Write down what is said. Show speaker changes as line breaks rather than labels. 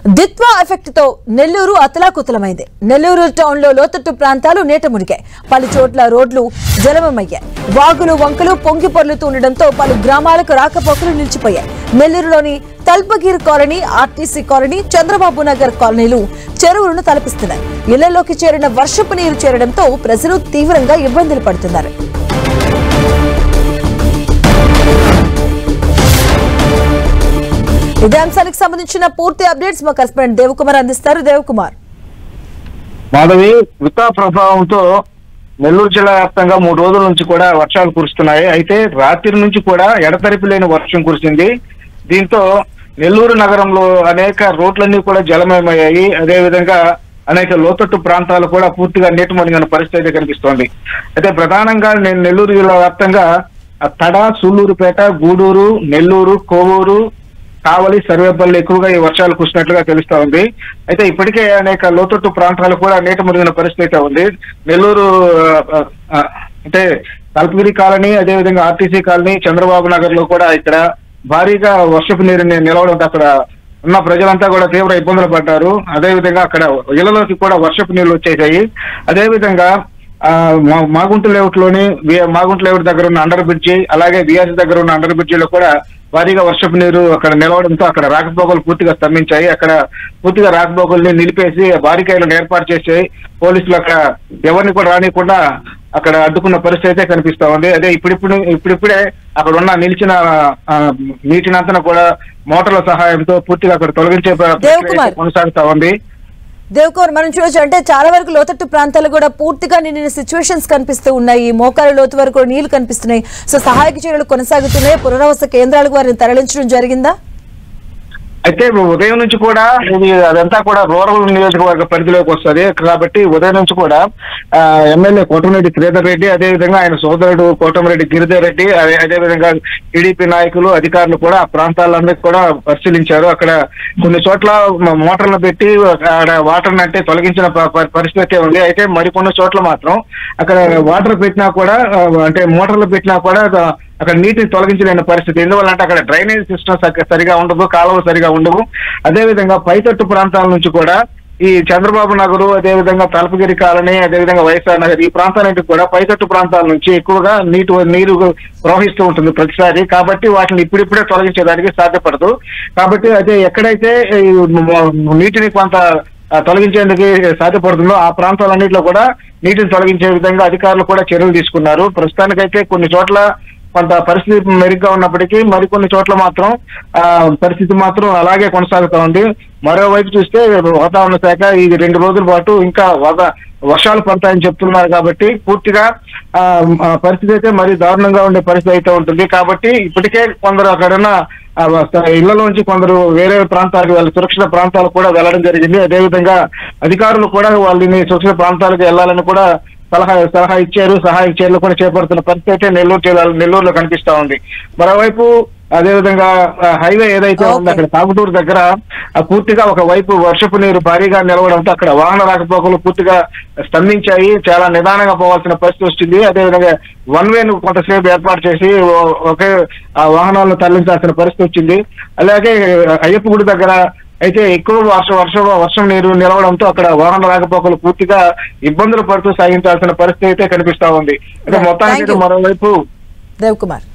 Ditwah effect తో Nellore అతలాకుతలమైంది. Nellore town లో లోతట్టు ప్రాంతాలు నీట మునిగాయి. పలు చోట్ల రోడ్లు జలమయ్యాయి. వాగులు వంకలు పొంగి పొర్లుతూ ఉండడంతో పలు గ్రామాలకు రాకపోకలు నిలిచిపోయాయి. నెల్లూరులోని Talpagiri colony, RTC colony, Chandrababu Nagar కాలనీలు చెరువులను తలపిస్తున్నాయి. ఇళ్లలోకి చేరిన వర్షపు నీరు చేరడంతో ప్రజలు తీవ్రంగా ఇబ్బందులు పడుతున్నారు. ఇదే అంశానికి సంబంధించిన పూర్తి అప్డేట్స్ మా కరెస్పాండెంట్ దేవకుమార్ అందిస్తారు. దేవకుమార్.
మాధవి, వృత్తా ప్రభావంతో నెల్లూరు జిల్లా వ్యాప్తంగా 3 రోజుల నుంచి కూడా వర్షాలు కురుస్తున్నాయి. అయితే రాత్రి నుంచి కూడా ఎడతెరిపి లేని వర్షం కురిసింది. దీంతో నెల్లూరు నగరంలో అనేక రోడ్లన్నీ కూడా జలమయమయ్యాయి. అదేవిధంగా అనేక లోతట్టు ప్రాంతాలు కూడా పూర్తిగా నీట మునిగిన పరిస్థితి కనిపిస్తోంది. అయితే ప్రధానంగా నెల్లూరు జిల్లా వ్యాప్తంగా తడ, సూళ్లూరుపేట, గూడూరు, నెల్లూరు, కోవూరు, కావలి, సర్వేపల్లి ఎక్కువగా ఈ వర్షాలు కురిసినట్లుగా తెలుస్తా ఉంది. అయితే ఇప్పటికే అనేక లోతట్టు ప్రాంతాలు కూడా నీట మునిగిన పరిస్థితి ఉంది. నెల్లూరు అంటే తల్పగిరి కాలనీ, అదేవిధంగా ఆర్టీసీ కాలనీ, చంద్రబాబు నగర్ లో కూడా ఇక్కడ భారీగా వర్షపు నీరుని నిలవడంతో అక్కడ ఉన్న ప్రజలంతా కూడా తీవ్ర ఇబ్బందులు పడ్డారు. అదేవిధంగా అక్కడ ఇళ్లలోకి కూడా వర్షపు నీళ్లు వచ్చేసాయి. అదేవిధంగా మాగుంట లేఅవుట్ లోని మాగుంట లేఅవుట్ దగ్గర ఉన్న అండర్ బ్రిడ్జి, అలాగే బిఆర్సీ దగ్గర ఉన్న అండర్ బ్రిడ్జిలో కూడా భారీగా వర్షపు నీరు అక్కడ నిలవడంతో అక్కడ రాకపోకలు పూర్తిగా స్తంభించాయి. అక్కడ పూర్తిగా రాకపోకల్ని నిలిపేసి బారికేడ్లను ఏర్పాటు చేసి పోలీసులు అక్కడ ఎవరిని కూడా రానియకుండా అక్కడ అడ్డుకున్న పరిస్థితి కనిపిస్తా ఉంది. అదే ఇప్పుడిప్పుడే అక్కడ ఉన్న నిలిచిన నీటినంతను కూడా మోటార్ల సహాయంతో పూర్తిగా అక్కడ తొలగించే కొనసాగుతా ఉంది.
దేవకుమార్, మనం చూడొచ్చు అంటే చాలా వరకు లోతట్టు ప్రాంతాలు కూడా పూర్తిగా నిండిన సిచ్యువేషన్స్ కనిపిస్తూ ఉన్నాయి. మోకాల లోతు వరకు నీళ్లు కనిపిస్తున్నాయి. సో సహాయక చర్యలు కొనసాగుతున్నాయి. పునరావాస కేంద్రాలకు వారిని తరలించడం జరిగిందా?
అయితే ఉదయం నుంచి కూడా అదంతా కూడా రూరల్ నియోజకవర్గ పరిధిలోకి వస్తుంది కాబట్టి ఉదయం నుంచి కూడా ఎమ్మెల్యే కోటమిరెడ్డి శ్రీధర్ రెడ్డి, అదేవిధంగా ఆయన సోదరుడు కోటమిరెడ్డి గిరిధర్ రెడ్డి, అదేవిధంగా టీడీపీ నాయకులు, అధికారులు కూడా ఆ ప్రాంతాలన్నిటి కూడా పరిశీలించారు. అక్కడ కొన్ని చోట్ల మోటార్లు పెట్టి అక్కడ వాటర్ అంటే తొలగించిన పరిస్థితి ఉంది. అయితే మరికొన్ని చోట్ల మాత్రం అక్కడ వాటర్ పెట్టినా కూడా అంటే మోటార్లు పెట్టినా కూడా అక్కడ నీటిని తొలగించలేని పరిస్థితి. ఎందువల్లంటే అక్కడ డ్రైనేజ్ సిస్టమ్ సరిగా ఉండదు, కాలువలు సరిగా ఉండవు. అదేవిధంగా పైతట్టు ప్రాంతాల నుంచి కూడా ఈ చంద్రబాబు నగరు, అదేవిధంగా తలపగిరి కాలనీ, అదేవిధంగా వైఎస్ఆర్ నగర్ ఈ ప్రాంతాలన్నింటికి కూడా పైతట్టు ప్రాంతాల నుంచి ఎక్కువగా నీరు ప్రవహిస్తూ ఉంటుంది ప్రతిసారి. కాబట్టి వాటిని ఇప్పుడిప్పుడే తొలగించేదానికి సాధ్యపడదు. కాబట్టి అదే ఎక్కడైతే నీటిని కొంత తొలగించేందుకు సాధ్యపడుతుందో ఆ ప్రాంతాలన్నింటిలో కూడా నీటిని తొలగించే విధంగా అధికారులు కూడా చర్యలు తీసుకున్నారు. ప్రస్తుతానికైతే కొన్ని చోట్ల కొంత పరిస్థితి మెరుగ్గా ఉన్నప్పటికీ మరికొన్ని చోట్ల మాత్రం పరిస్థితి మాత్రం అలాగే కొనసాగుతా ఉంది. మరోవైపు చూస్తే వాతావరణ శాఖ ఈ 2 రోజుల పాటు ఇంకా వర్షాలు పడతాయని చెప్తున్నారు. కాబట్టి పూర్తిగా పరిస్థితి అయితే మరీ దారుణంగా ఉండే పరిస్థితి అయితే ఉంటుంది. కాబట్టి ఇప్పటికే కొందరు అక్కడున్న ఇళ్లలోంచి కొందరు వేరే ప్రాంతాలకు సురక్షిత ప్రాంతాలకు కూడా వెళ్లడం జరిగింది. అదేవిధంగా అధికారులు కూడా వాళ్ళని సురక్షిత ప్రాంతాలకు వెళ్లాలని కూడా సలహా ఇచ్చారు. సహాయక చర్యలు కూడా చేపడుతున్న పరిస్థితి నెల్లూరులో కనిపిస్తా ఉంది. మరోవైపు అదేవిధంగా హైవే ఏదైతే ఉందో అక్కడ తాగుటూరు దగ్గర పూర్తిగా ఒక వైపు వర్షపు నీరు భారీగా నిలవడంతో అక్కడ వాహన రాకపోకలు పూర్తిగా స్తంభించాయి. చాలా నిదానంగా పోవాల్సిన పరిస్థితి వచ్చింది. అదేవిధంగా వన్ వేను కొంతసేపు ఏర్పాటు చేసి ఒకే వాహనాలను తరలించాల్సిన పరిస్థితి వచ్చింది. అలాగే అయ్యప్ప గుడి దగ్గర అయితే ఎక్కువ వర్షం నీరు నిలవడంతో అక్కడ వాహన రాకపోకలు పూర్తిగా ఇబ్బందులు పడుతూ సాగించాల్సిన పరిస్థితి అయితే కనిపిస్తా ఉంది. అంటే మొత్తానికి మరోవైపు
దేవకుమార్